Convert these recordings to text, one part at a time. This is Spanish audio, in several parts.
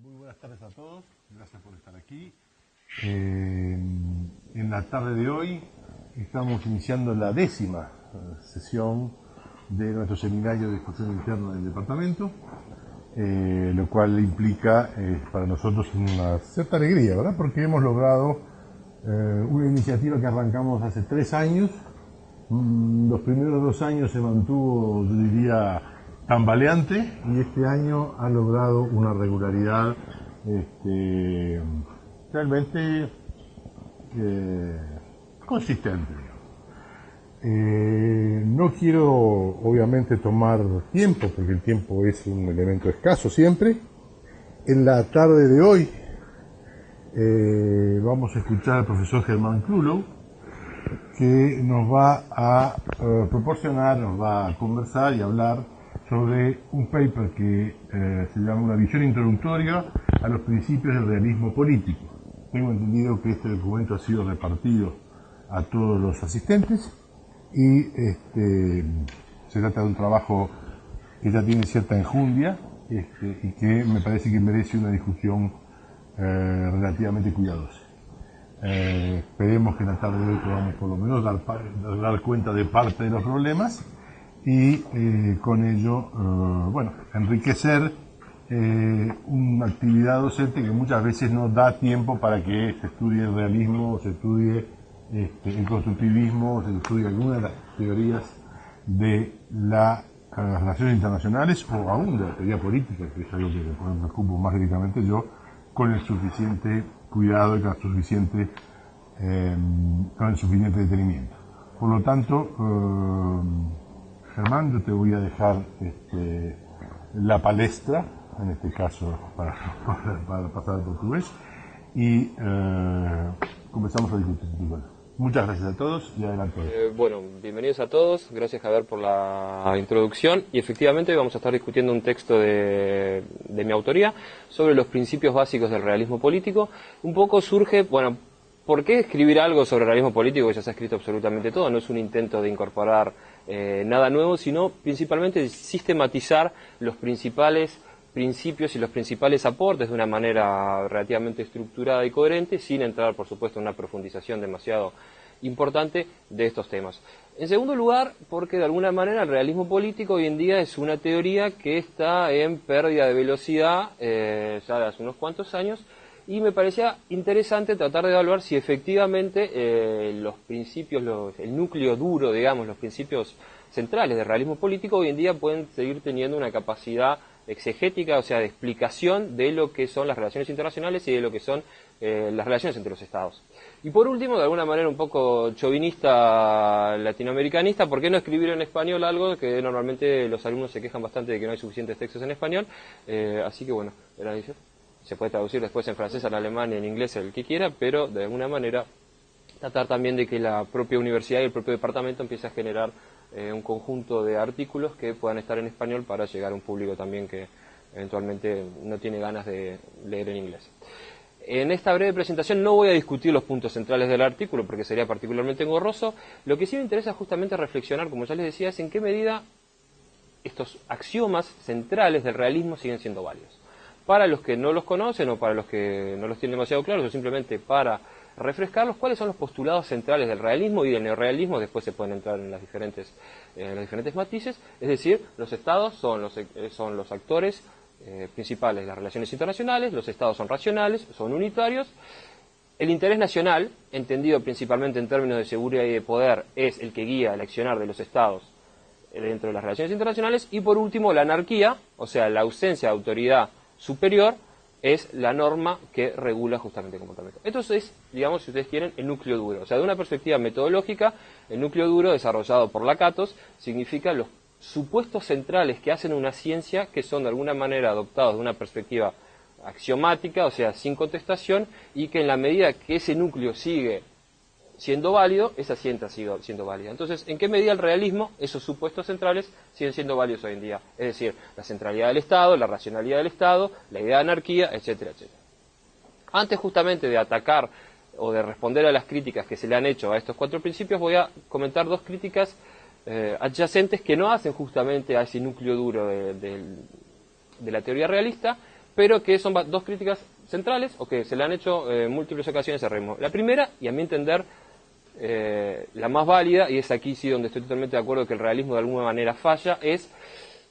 Muy buenas tardes a todos, gracias por estar aquí. En la tarde de hoy estamos iniciando la 10ª sesión de nuestro seminario de discusión interna del departamento, lo cual implica para nosotros una cierta alegría, ¿verdad? Porque hemos logrado una iniciativa que arrancamos hace 3 años. Los primeros 2 años se mantuvo, yo diría, tambaleante, y este año ha logrado una regularidad realmente consistente. No quiero obviamente tomar tiempo, porque el tiempo es un elemento escaso siempre. En la tarde de hoy vamos a escuchar al profesor Germán Krulow, que nos va a proporcionar, nos va a conversar y hablar sobre un paper que se llama Una visión introductoria a los principios del realismo político. Tengo entendido que este documento ha sido repartido a todos los asistentes y se trata de un trabajo que ya tiene cierta enjundia y que me parece que merece una discusión relativamente cuidadosa. Esperemos que en la tarde de hoy podamos por lo menos dar cuenta de parte de los problemas y con ello, enriquecer una actividad docente que muchas veces no da tiempo para que se estudie el realismo, o se estudie el constructivismo, o se estudie alguna de las teorías de las relaciones internacionales o aún de la teoría política, que es algo que me ocupo más directamente yo, con el suficiente cuidado y con el suficiente detenimiento. Por lo tanto, Germán, yo te voy a dejar la palestra, en este caso para pasar al portugués, y comenzamos a discutir. Muchas gracias a todos y adelante. Bueno, bienvenidos a todos, gracias Javier por la introducción, y efectivamente hoy vamos a estar discutiendo un texto de mi autoría sobre los principios básicos del realismo político. Un poco surge, ¿por qué escribir algo sobre realismo político que ya se ha escrito absolutamente todo? No es un intento de incorporar nada nuevo, sino principalmente de sistematizar los principales principios y los principales aportes de una manera relativamente estructurada y coherente, sin entrar, por supuesto, en una profundización demasiado importante de estos temas. En segundo lugar, porque de alguna manera el realismo político hoy en día es una teoría que está en pérdida de velocidad ya de hace unos cuantos años, y me parecía interesante tratar de evaluar si efectivamente los principios, el núcleo duro, digamos, los principios centrales del realismo político hoy en día pueden seguir teniendo una capacidad exegética, o sea, de explicación de lo que son las relaciones internacionales y de lo que son las relaciones entre los estados. Y por último, de alguna manera un poco chauvinista, latinoamericanista, ¿por qué no escribir en español algo que normalmente los alumnos se quejan bastante de que no hay suficientes textos en español? Así que bueno, se puede traducir después en francés, en alemán y en inglés, el que quiera, pero de alguna manera tratar también de que la propia universidad y el propio departamento empiece a generar un conjunto de artículos que puedan estar en español para llegar a un público también que eventualmente no tiene ganas de leer en inglés. En esta breve presentación no voy a discutir los puntos centrales del artículo porque sería particularmente engorroso. Lo que sí me interesa justamente reflexionar, como ya les decía, es en qué medida estos axiomas centrales del realismo siguen siendo válidos. Para los que no los conocen o para los que no los tienen demasiado claros, o simplemente para refrescarlos, cuáles son los postulados centrales del realismo y del neorrealismo. Después se pueden entrar en los diferentes matices. Es decir, los estados son los actores principales de las relaciones internacionales, los estados son racionales, son unitarios. El interés nacional, entendido principalmente en términos de seguridad y de poder, es el que guía el accionar de los estados dentro de las relaciones internacionales. Y por último, la anarquía, o sea, la ausencia de autoridad superior, es la norma que regula justamente el comportamiento. Esto es, digamos, si ustedes quieren, el núcleo duro. O sea, de una perspectiva metodológica, el núcleo duro desarrollado por Lakatos significa los supuestos centrales que hacen una ciencia, que son de alguna manera adoptados de una perspectiva axiomática, o sea, sin contestación, y que en la medida que ese núcleo sigue siendo válido, esa ciencia sigue siendo válida. Entonces, ¿en qué medida el realismo, esos supuestos centrales, siguen siendo válidos hoy en día? Es decir, la centralidad del Estado, la racionalidad del Estado, la idea de anarquía, etcétera, etcétera. Antes justamente de atacar o de responder a las críticas que se le han hecho a estos 4 principios, voy a comentar 2 críticas adyacentes que no hacen justamente a ese núcleo duro de la teoría realista, pero que son dos críticas centrales, o que se le han hecho en múltiples ocasiones al realismo. La primera, y a mi entender, la más válida, y es aquí sí donde estoy totalmente de acuerdo que el realismo de alguna manera falla, es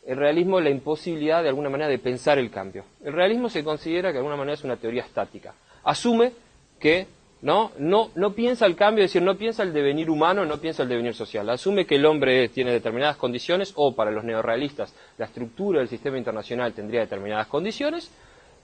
el realismo la imposibilidad de alguna manera de pensar el cambio. El realismo se considera que de alguna manera es una teoría estática. Asume que no piensa el cambio, es decir, no piensa el devenir humano, no piensa el devenir social. Asume que el hombre tiene determinadas condiciones, o para los neorrealistas, la estructura del sistema internacional tendría determinadas condiciones.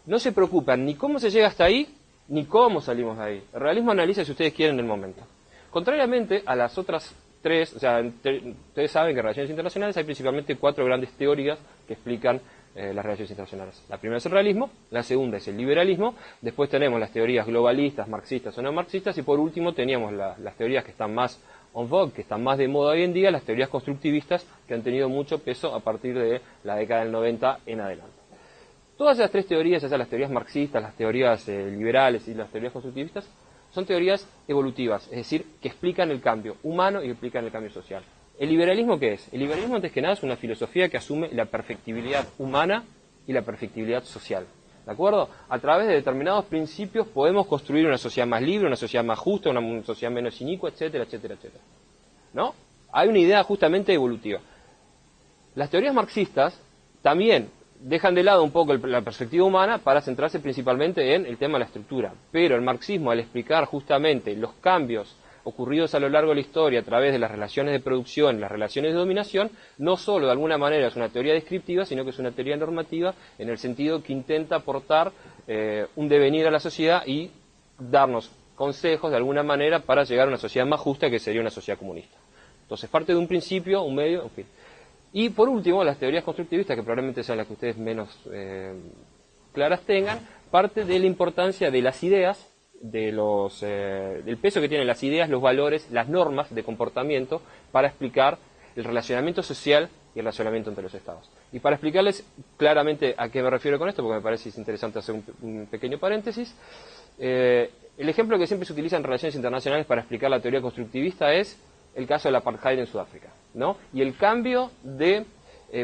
No se preocupan ni cómo se llega hasta ahí, ni cómo salimos de ahí. El realismo analiza, si ustedes quieren, el momento. Contrariamente a las otras tres, o sea, ustedes saben que en relaciones internacionales hay principalmente 4 grandes teorías que explican las relaciones internacionales. La primera es el realismo, la segunda es el liberalismo, después tenemos las teorías globalistas, marxistas o no marxistas, y por último teníamos las teorías que están más en vogue, que están más de moda hoy en día, las teorías constructivistas, que han tenido mucho peso a partir de la década del 90 en adelante. Todas esas 3 teorías, ya sea las teorías marxistas, las teorías liberales y las teorías constructivistas, son teorías evolutivas, es decir, que explican el cambio humano y explican el cambio social. ¿El liberalismo qué es? El liberalismo, antes que nada, es una filosofía que asume la perfectibilidad humana y la perfectibilidad social. ¿De acuerdo? A través de determinados principios podemos construir una sociedad más libre, una sociedad más justa, una sociedad menos inicua, etcétera, etcétera, etcétera. ¿No? Hay una idea justamente evolutiva. Las teorías marxistas también dejan de lado un poco la perspectiva humana para centrarse principalmente en el tema de la estructura. Pero el marxismo, al explicar justamente los cambios ocurridos a lo largo de la historia a través de las relaciones de producción, las relaciones de dominación, no solo de alguna manera es una teoría descriptiva, sino que es una teoría normativa en el sentido que intenta aportar un devenir a la sociedad y darnos consejos de alguna manera para llegar a una sociedad más justa, que sería una sociedad comunista. Entonces parte de un principio, un medio, en fin. Y por último, las teorías constructivistas, que probablemente sean las que ustedes menos claras tengan, parte de la importancia de las ideas, del peso que tienen las ideas, los valores, las normas de comportamiento para explicar el relacionamiento social y el relacionamiento entre los estados. Y para explicarles claramente a qué me refiero con esto, porque me parece interesante hacer un pequeño paréntesis, el ejemplo que siempre se utiliza en relaciones internacionales para explicar la teoría constructivista es el caso del apartheid en Sudáfrica, ¿no? Y el cambio de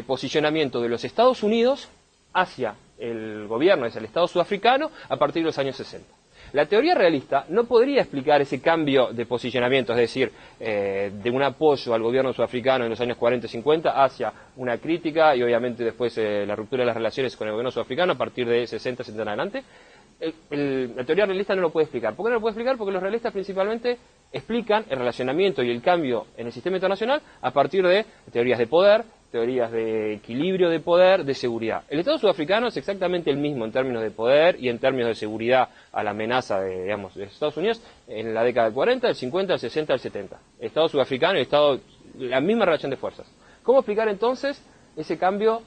posicionamiento de los Estados Unidos hacia el gobierno, hacia el Estado sudafricano, a partir de los años 60. La teoría realista no podría explicar ese cambio de posicionamiento, es decir, de un apoyo al gobierno sudafricano en los años 40 y 50 hacia una crítica y obviamente después la ruptura de las relaciones con el gobierno sudafricano a partir de 60, 70 en adelante. La teoría realista no lo puede explicar. ¿Por qué no lo puede explicar? Porque los realistas principalmente explican el relacionamiento y el cambio en el sistema internacional a partir de teorías de poder, teorías de equilibrio de poder, de seguridad. El Estado sudafricano es exactamente el mismo en términos de poder y en términos de seguridad a la amenaza de Estados Unidos en la década del 40, del 50, del 60, del 70. El Estado sudafricano y el Estado, la misma relación de fuerzas. ¿Cómo explicar entonces ese cambio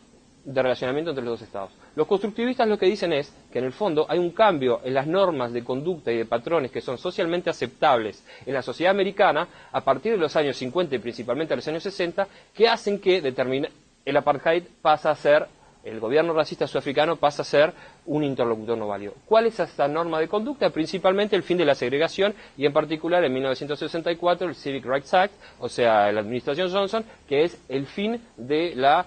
de relacionamiento entre los dos estados? Los constructivistas lo que dicen es que en el fondo hay un cambio en las normas de conducta y de patrones que son socialmente aceptables en la sociedad americana a partir de los años 50 y principalmente a los años 60 que hacen que el apartheid pasa a ser, el gobierno racista sudafricano pasa a ser un interlocutor no válido. ¿Cuál es esta norma de conducta? Principalmente el fin de la segregación y en particular en 1964 el Civic Rights Act, o sea, la administración Johnson, que es el fin de la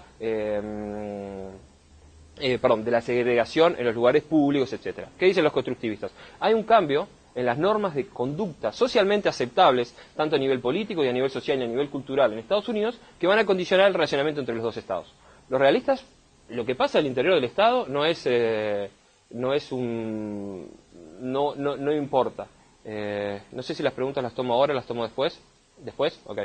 segregación en los lugares públicos, etcétera. ¿Qué dicen los constructivistas? Hay un cambio en las normas de conducta socialmente aceptables, tanto a nivel político y a nivel social y a nivel cultural en Estados Unidos, que van a condicionar el relacionamiento entre los dos estados. Los realistas, lo que pasa al interior del Estado no importa. No sé si las preguntas las tomo ahora, las tomo después. ¿Después? Ok.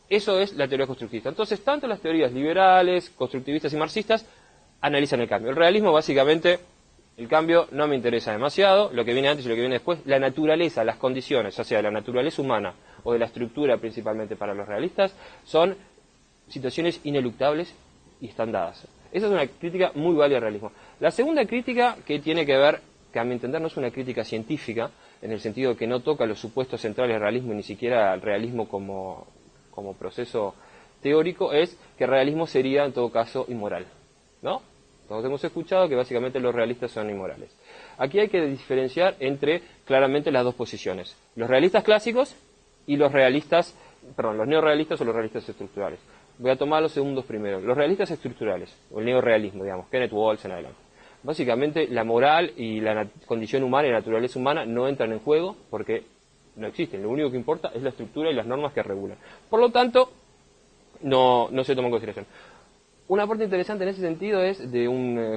Eso es la teoría constructivista. Entonces, tanto las teorías liberales, constructivistas y marxistas analizan el cambio. El realismo, básicamente, el cambio no me interesa demasiado. Lo que viene antes y lo que viene después, la naturaleza, las condiciones, o sea, la naturaleza humana o de la estructura principalmente para los realistas, son situaciones ineluctables y están dadas. Esa es una crítica muy válida al realismo. La segunda crítica, que tiene que ver, que a mi entender no es una crítica científica, en el sentido de que no toca los supuestos centrales del realismo y ni siquiera el realismo como proceso teórico, es que el realismo sería en todo caso inmoral, ¿no? Todos hemos escuchado que básicamente los realistas son inmorales. Aquí hay que diferenciar entre claramente las dos posiciones, los realistas clásicos y los neorrealistas o los realistas estructurales. Voy a tomar los segundos primero. Los realistas estructurales, o el neorrealismo, digamos, Kenneth Waltz en adelante. Básicamente la moral y la condición humana y la naturaleza humana no entran en juego porque no existen. Lo único que importa es la estructura y las normas que regulan. Por lo tanto, no se toma en consideración. Una parte interesante en ese sentido es de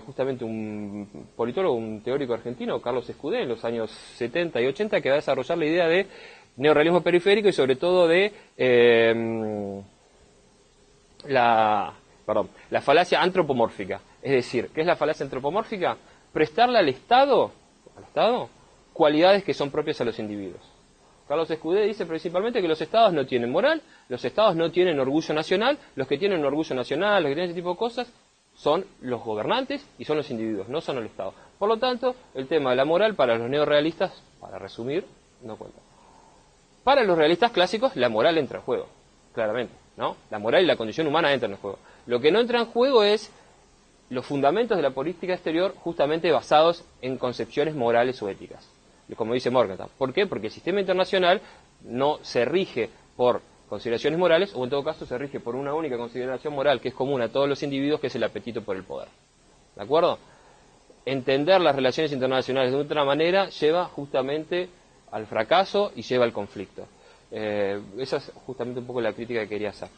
justamente un politólogo, un teórico argentino, Carlos Escudé, en los años 70 y 80, que va a desarrollar la idea de neorrealismo periférico y sobre todo de la falacia antropomórfica. Es decir, ¿qué es la falacia antropomórfica? Prestarle al Estado cualidades que son propias a los individuos. Carlos Escudé dice principalmente que los estados no tienen moral, los estados no tienen orgullo nacional, los que tienen orgullo nacional, los que tienen ese tipo de cosas, son los gobernantes y son los individuos, no son el Estado. Por lo tanto, el tema de la moral para los neorrealistas, para resumir, no cuenta. Para los realistas clásicos, la moral entra en juego, claramente, ¿no? La moral y la condición humana entran en juego. Lo que no entra en juego es los fundamentos de la política exterior justamente basados en concepciones morales o éticas, como dice Morgenthau. ¿Por qué? Porque el sistema internacional no se rige por consideraciones morales, o en todo caso se rige por una única consideración moral que es común a todos los individuos, que es el apetito por el poder. ¿De acuerdo? Entender las relaciones internacionales de otra manera lleva justamente al fracaso y lleva al conflicto. Esa es justamente un poco la crítica que quería hacer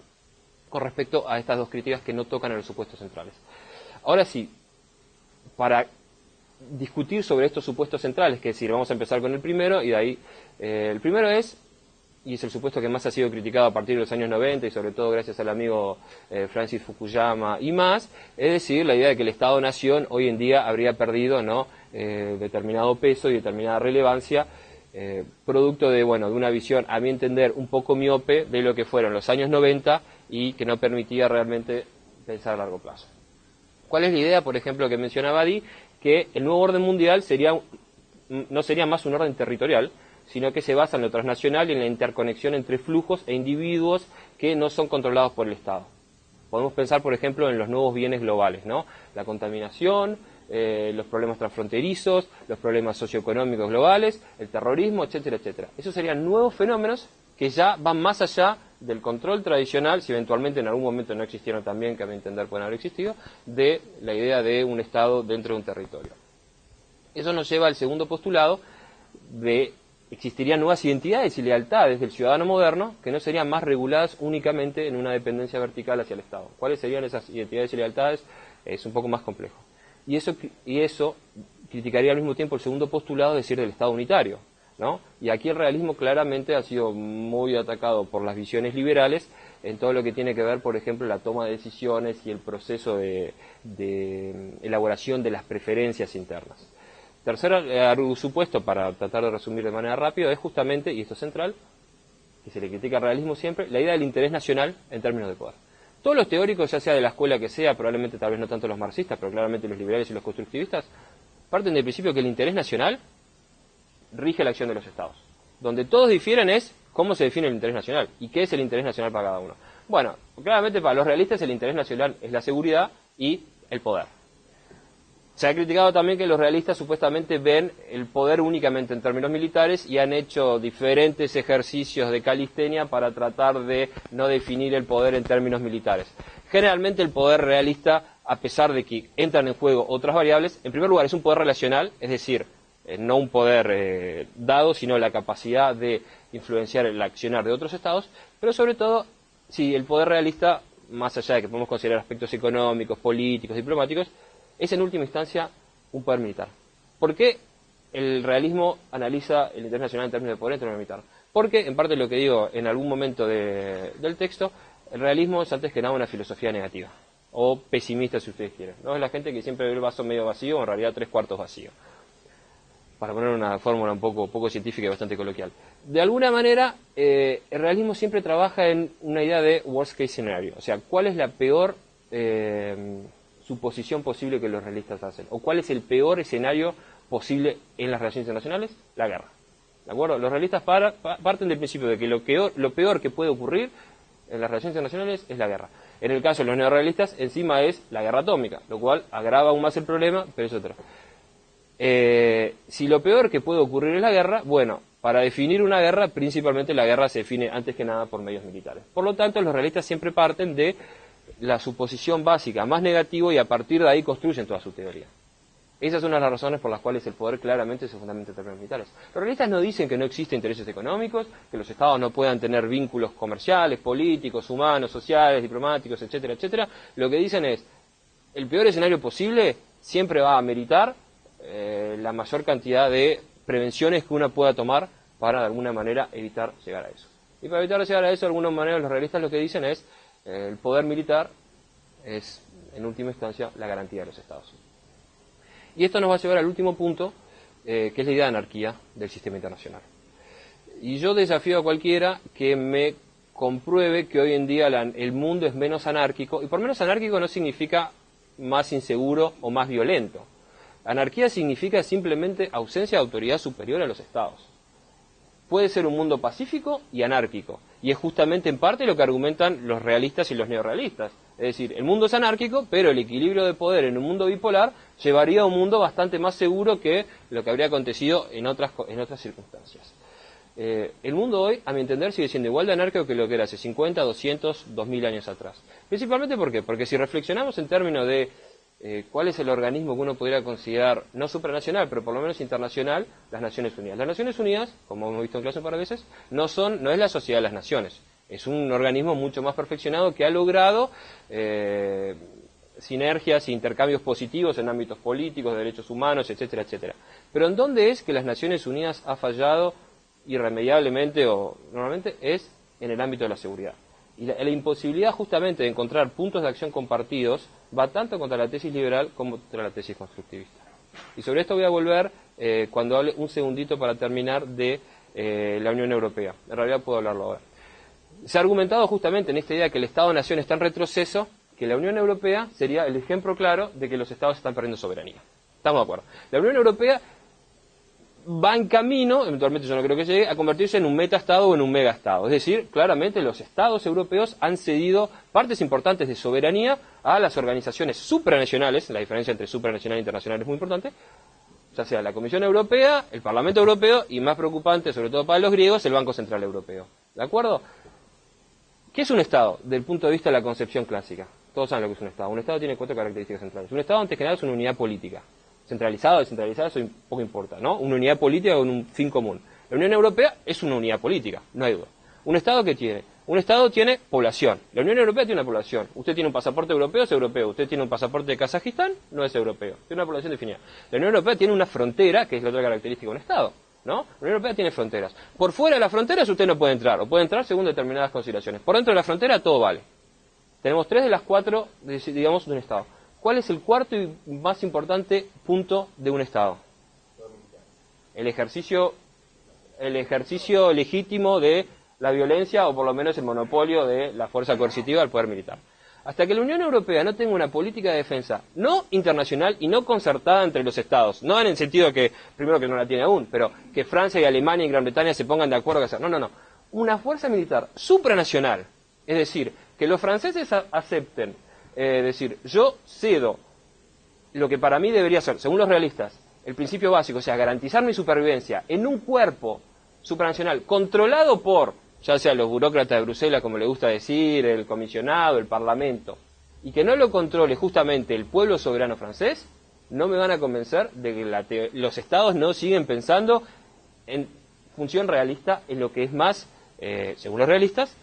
con respecto a estas dos críticas que no tocan en los supuestos centrales. Ahora sí, para discutir sobre estos supuestos centrales, que es decir, vamos a empezar con el primero, y de ahí, el primero es, y es el supuesto que más ha sido criticado a partir de los años 90, y sobre todo gracias al amigo Francis Fukuyama y más, es decir, la idea de que el Estado-Nación hoy en día habría perdido, ¿no?, determinado peso y determinada relevancia, producto de una visión, a mi entender, un poco miope de lo que fueron los años 90 y que no permitía realmente pensar a largo plazo. ¿Cuál es la idea, por ejemplo, que mencionaba Di? Que el nuevo orden mundial no sería más un orden territorial, sino que se basa en lo transnacional y en la interconexión entre flujos e individuos que no son controlados por el Estado. Podemos pensar, por ejemplo, en los nuevos bienes globales, ¿no? La contaminación, los problemas transfronterizos, los problemas socioeconómicos globales, el terrorismo, etcétera, etcétera. Esos serían nuevos fenómenos que ya van más allá del control tradicional, si eventualmente en algún momento no existieron también, que a mi entender pueden haber existido, de la idea de un Estado dentro de un territorio. Eso nos lleva al segundo postulado de existirían nuevas identidades y lealtades del ciudadano moderno que no serían más reguladas únicamente en una dependencia vertical hacia el Estado. ¿Cuáles serían esas identidades y lealtades? Es un poco más complejo. Y eso criticaría al mismo tiempo el segundo postulado, es decir, del Estado unitario, ¿no? Y aquí el realismo claramente ha sido muy atacado por las visiones liberales en todo lo que tiene que ver, por ejemplo, la toma de decisiones y el proceso de elaboración de las preferencias internas. Tercer supuesto, para tratar de resumir de manera rápida, es justamente, y esto es central, que se le critica al realismo siempre, la idea del interés nacional en términos de poder. Todos los teóricos, ya sea de la escuela que sea, probablemente tal vez no tanto los marxistas, pero claramente los liberales y los constructivistas, parten del principio que el interés nacional rige la acción de los estados. Donde todos difieren es cómo se define el interés nacional y qué es el interés nacional para cada uno. Bueno, claramente para los realistas el interés nacional es la seguridad y el poder. Se ha criticado también que los realistas supuestamente ven el poder únicamente en términos militares y han hecho diferentes ejercicios de calistenia para tratar de no definir el poder en términos militares. Generalmente el poder realista, a pesar de que entran en juego otras variables, en primer lugar es un poder relacional, es decir, no un poder dado, sino la capacidad de influenciar el accionar de otros estados, pero sobre todo, sí, el poder realista, más allá de que podemos considerar aspectos económicos, políticos, diplomáticos, es en última instancia un poder militar. ¿Por qué el realismo analiza el interés nacional en términos de poder en términos militar? Porque, en parte lo que digo en algún momento del texto, el realismo es antes que nada una filosofía negativa, o pesimista si ustedes quieren, ¿no? Es la gente que siempre ve el vaso medio vacío, o en realidad 3/4 vacío, para poner una fórmula un poco científica y bastante coloquial. De alguna manera, el realismo siempre trabaja en una idea de worst case scenario, o sea, ¿cuál es la peor suposición posible que los realistas hacen? ¿O cuál es el peor escenario posible en las relaciones internacionales? La guerra. ¿De acuerdo? Los realistas parten del principio de que lo peor que puede ocurrir en las relaciones internacionales es la guerra. En el caso de los neorrealistas, encima es la guerra atómica, lo cual agrava aún más el problema, pero es otro. Si lo peor que puede ocurrir es la guerra, bueno, para definir una guerra, principalmente la guerra se define antes que nada por medios militares. Por lo tanto, los realistas siempre parten de la suposición básica más negativo y a partir de ahí construyen toda su teoría. Esa es una de las razones por las cuales el poder claramente se fundamenta en términos militares. Los realistas no dicen que no existen intereses económicos, que los estados no puedan tener vínculos comerciales, políticos, humanos, sociales, diplomáticos, etcétera, etcétera. Lo que dicen es, el peor escenario posible siempre va a meritar la mayor cantidad de prevenciones que uno pueda tomar para de alguna manera evitar llegar a eso. Y para evitar llegar a eso, de alguna manera los realistas lo que dicen es, el poder militar es, en última instancia, la garantía de los estados. Y esto nos va a llevar al último punto, que es la idea de anarquía del sistema internacional. Y yo desafío a cualquiera que me compruebe que hoy en día el mundo es menos anárquico, y por menos anárquico no significa más inseguro o más violento. Anarquía significa simplemente ausencia de autoridad superior a los estados. Puede ser un mundo pacífico y anárquico, y es justamente en parte lo que argumentan los realistas y los neorrealistas. Es decir, el mundo es anárquico, pero el equilibrio de poder en un mundo bipolar llevaría a un mundo bastante más seguro que lo que habría acontecido en otras circunstancias. El mundo hoy, a mi entender, sigue siendo igual de anárquico que lo que era hace 50, 200, 2000 años atrás. Principalmente ¿por qué? Porque si reflexionamos en términos de cuál es el organismo que uno podría considerar, no supranacional, pero por lo menos internacional, las Naciones Unidas. Las Naciones Unidas, como hemos visto en clase un par de veces, no es la Sociedad de las Naciones. Es un organismo mucho más perfeccionado que ha logrado sinergias e intercambios positivos en ámbitos políticos, de derechos humanos, etcétera, etcétera. Pero ¿en dónde es que las Naciones Unidas ha fallado irremediablemente o normalmente? Es en el ámbito de la seguridad. Y la imposibilidad justamente de encontrar puntos de acción compartidos va tanto contra la tesis liberal como contra la tesis constructivista. Y sobre esto voy a volver cuando hable un segundito para terminar de la Unión Europea. En realidad puedo hablarlo ahora. Se ha argumentado justamente en esta idea que el Estado-Nación está en retroceso, que la Unión Europea sería el ejemplo claro de que los Estados están perdiendo soberanía. Estamos de acuerdo. La Unión Europea va en camino, eventualmente yo no creo que llegue, a convertirse en un meta-estado o en un mega-estado. Es decir, claramente los Estados europeos han cedido partes importantes de soberanía a las organizaciones supranacionales. La diferencia entre supranacional e internacional es muy importante, ya sea la Comisión Europea, el Parlamento Europeo y, más preocupante, sobre todo para los griegos, el Banco Central Europeo. ¿De acuerdo? ¿Qué es un Estado? Desde el punto de vista de la concepción clásica. Todos saben lo que es un Estado. Un Estado tiene 4 características centrales. Un Estado, antes que nada, es una unidad política. Centralizado o descentralizado, eso poco importa, ¿no? Una unidad política con un fin común. La Unión Europea es una unidad política, no hay duda. ¿Un Estado qué tiene? Un Estado tiene población. La Unión Europea tiene una población. Usted tiene un pasaporte europeo, es europeo. Usted tiene un pasaporte de Kazajistán, no es europeo. Tiene una población definida. La Unión Europea tiene una frontera, que es la otra característica de un Estado, ¿no? La Unión Europea tiene fronteras. Por fuera de las fronteras usted no puede entrar, o puede entrar según determinadas consideraciones. Por dentro de la frontera todo vale. Tenemos 3 de las 4, digamos, de un Estado. ¿Cuál es el cuarto y más importante punto de un Estado? El ejercicio legítimo de la violencia, o por lo menos el monopolio de la fuerza coercitiva del poder militar. Hasta que la Unión Europea no tenga una política de defensa no internacional y no concertada entre los Estados, no en el sentido que, primero que no la tiene aún, pero que Francia y Alemania y Gran Bretaña se pongan de acuerdo que hacer. No. Una fuerza militar supranacional, es decir, que los franceses acepten, decir, yo cedo lo que para mí debería ser, según los realistas, el principio básico, o sea, garantizar mi supervivencia en un cuerpo supranacional controlado por, ya sea los burócratas de Bruselas, como le gusta decir, el comisionado, el parlamento, y que no lo controle justamente el pueblo soberano francés, no me van a convencer de que los estados no siguen pensando en función realista en lo que es más, según los realistas,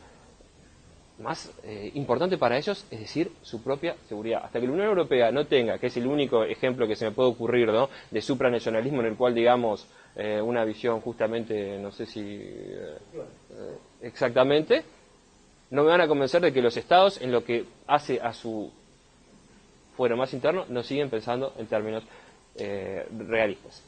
más importante para ellos, es decir, su propia seguridad. Hasta que la Unión Europea no tenga, que es el único ejemplo que se me puede ocurrir, ¿no?, de supranacionalismo en el cual, digamos, una visión justamente, no sé si exactamente, no me van a convencer de que los estados, en lo que hace a su fuero más interno, no siguen pensando en términos realistas.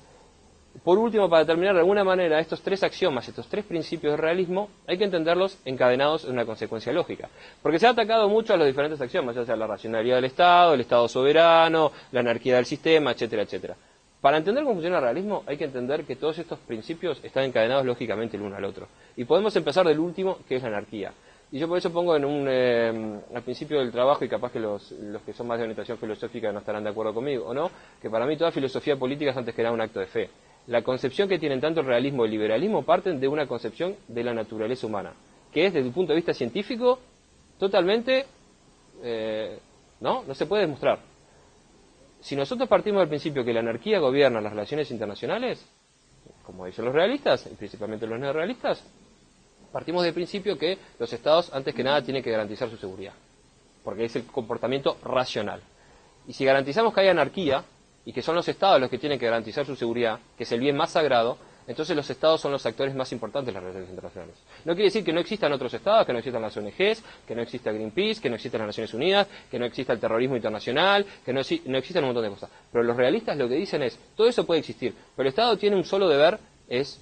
Por último, para terminar, de alguna manera, estos 3 axiomas, estos 3 principios de realismo, hay que entenderlos encadenados en una consecuencia lógica. Porque se ha atacado mucho a los diferentes axiomas, ya sea la racionalidad del Estado, el Estado soberano, la anarquía del sistema, etcétera, etcétera. Para entender cómo funciona el realismo, hay que entender que todos estos principios están encadenados lógicamente el uno al otro. Y podemos empezar del último, que es la anarquía. Y yo por eso pongo al principio del trabajo, y capaz que los que son más de orientación filosófica no estarán de acuerdo conmigo, o no, que para mí toda filosofía política es antes que nada un acto de fe. La concepción que tienen tanto el realismo y el liberalismo parten de una concepción de la naturaleza humana, que es, desde el punto de vista científico, totalmente, no se puede demostrar. si nosotros partimos del principio que la anarquía gobierna las relaciones internacionales, como dicen los realistas, y principalmente los neorrealistas, partimos del principio que los estados, antes que nada, tienen que garantizar su seguridad, porque es el comportamiento racional. Y si garantizamos que hay anarquía, y que son los estados los que tienen que garantizar su seguridad, que es el bien más sagrado, entonces los estados son los actores más importantes de las relaciones internacionales. No quiere decir que no existan otros estados, que no existan las ONGs, que no exista Greenpeace, que no existan las Naciones Unidas, que no exista el terrorismo internacional, que no existan un montón de cosas. Pero los realistas lo que dicen es, todo eso puede existir, pero el Estado tiene un solo deber, es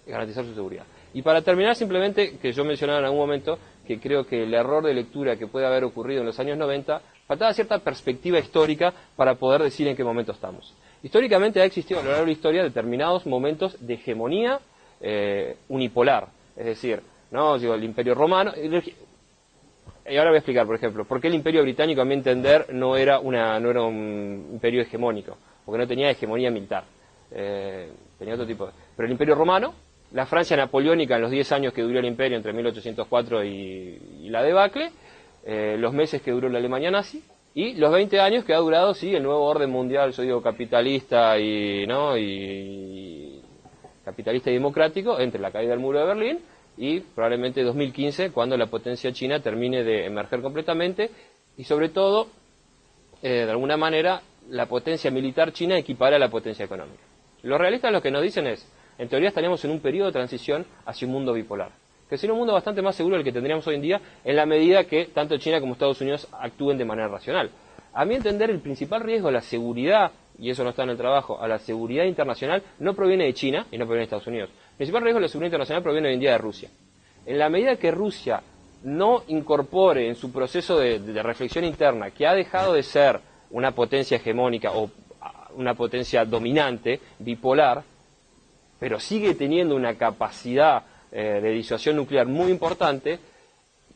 garantizar su seguridad. Y para terminar, simplemente, que yo mencionaba en algún momento, que creo que el error de lectura que puede haber ocurrido en los años 90, faltaba cierta perspectiva histórica para poder decir en qué momento estamos. Históricamente ha existido a lo largo de la historia determinados momentos de hegemonía unipolar, es decir, no digo el Imperio Romano, y ahora voy a explicar, por ejemplo, por qué el Imperio Británico, a mi entender, no era un imperio hegemónico, porque no tenía hegemonía militar, tenía otro tipo pero el Imperio Romano, la Francia napoleónica en los 10 años que duró el imperio entre 1804 y la debacle, los meses que duró la Alemania nazi, y los 20 años que ha durado, sí, el nuevo orden mundial, yo digo capitalista y capitalista y democrático, entre la caída del muro de Berlín y probablemente 2015, cuando la potencia china termine de emerger completamente, y sobre todo, de alguna manera, la potencia militar china equipara a la potencia económica. Los realistas lo que nos dicen es, en teoría estaríamos en un periodo de transición hacia un mundo bipolar, que sería un mundo bastante más seguro del que tendríamos hoy en día, en la medida que tanto China como Estados Unidos actúen de manera racional. A mi entender, el principal riesgo a la seguridad, y eso no está en el trabajo, a la seguridad internacional, no proviene de China y no proviene de Estados Unidos. El principal riesgo de la seguridad internacional proviene hoy en día de Rusia. En la medida que Rusia no incorpore en su proceso de reflexión interna, que ha dejado de ser una potencia hegemónica o una potencia dominante, bipolar, pero sigue teniendo una capacidad de disuasión nuclear muy importante,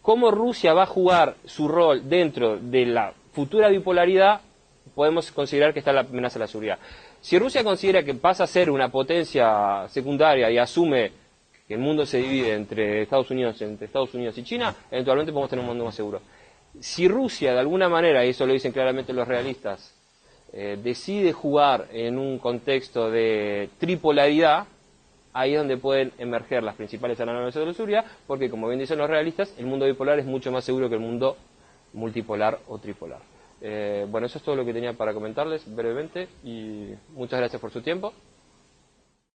cómo Rusia va a jugar su rol dentro de la futura bipolaridad, podemos considerar que está la amenaza de la seguridad. Si Rusia considera que pasa a ser una potencia secundaria y asume que el mundo se divide entre Estados Unidos y China, eventualmente podemos tener un mundo más seguro. Si Rusia, de alguna manera, y eso lo dicen claramente los realistas, decide jugar en un contexto de tripolaridad, ahí es donde pueden emerger las principales amenazas de la seguridad, porque como bien dicen los realistas, el mundo bipolar es mucho más seguro que el mundo multipolar o tripolar. Bueno, eso es todo lo que tenía para comentarles brevemente y muchas gracias por su tiempo.